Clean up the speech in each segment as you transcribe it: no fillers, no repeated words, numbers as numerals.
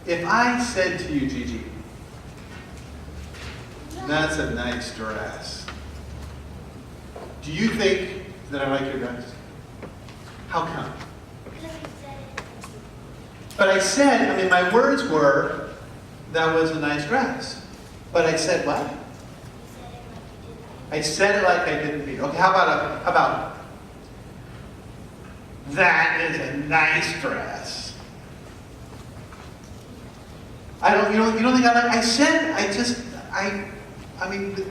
if I said to you, Gigi, that's a nice dress, do you think that I like your dress? How come? But I said, my words were, that was a nice dress. But I said what? I said it like I didn't mean. Okay, how about, that is a nice dress. You don't think I said,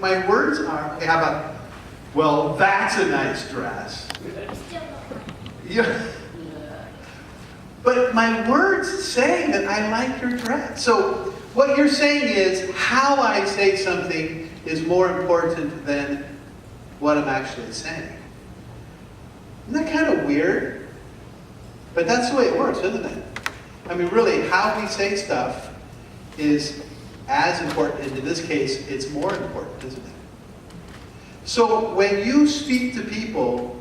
my words are, okay, how about, well, that's a nice dress. Yeah. But my words say that I like your dress. So what you're saying is how I say something is more important than what I'm actually saying. Isn't that kind of weird? But that's the way it works, isn't it? Really, how we say stuff is as important, and in this case, it's more important, isn't it? So when you speak to people,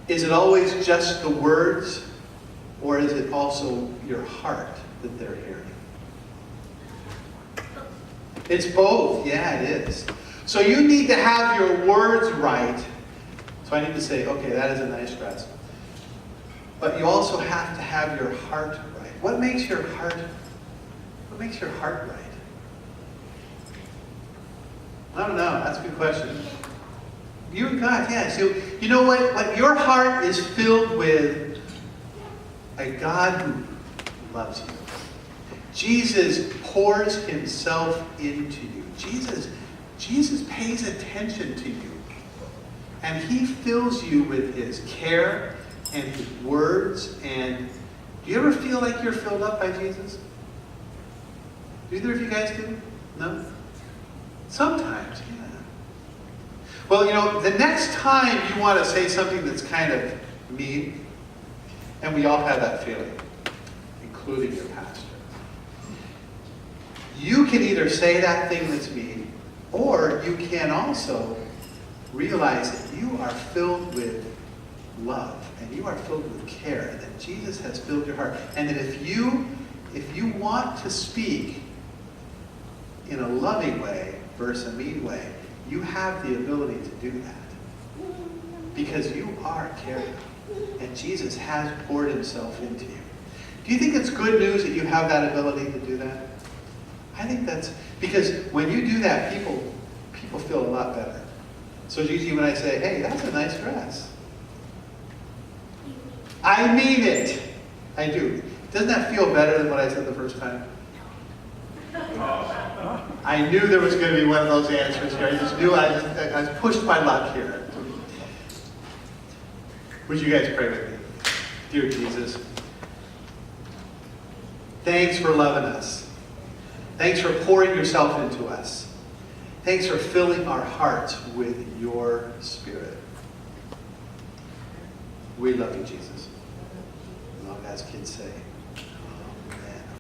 is it always just the words? Or is it also your heart that they're hearing? It's both. Yeah, it is. So you need to have your words right. So I need to say, okay, that is a nice dress. But you also have to have your heart right. What makes your heart right? I don't know. That's a good question. You and God, yeah. So you know what? Your heart is filled with a God who loves you. Jesus pours himself into you. Jesus pays attention to you. And he fills you with his care and his words. And do you ever feel like you're filled up by Jesus? Do either of you guys do? No? Sometimes, yeah. Well, the next time you want to say something that's kind of mean, and we all have that feeling, including your pastor. You can either say that thing that's mean, or you can also realize that you are filled with love, and you are filled with care, and that Jesus has filled your heart. And that if you want to speak in a loving way versus a mean way, you have the ability to do that. Because you are cared for. And Jesus has poured himself into you. Do you think it's good news that you have that ability to do that? I think that's because when you do that, people feel a lot better. So usually when I say, hey, that's a nice dress, I mean it. I do. Doesn't that feel better than what I said the first time? I knew there was going to be one of those answers here. I just knew I was pushed my luck here. Would you guys pray with me? Dear Jesus, thanks for loving us. Thanks for pouring yourself into us. Thanks for filling our hearts with your Spirit. We love you, Jesus. And all God's kids say,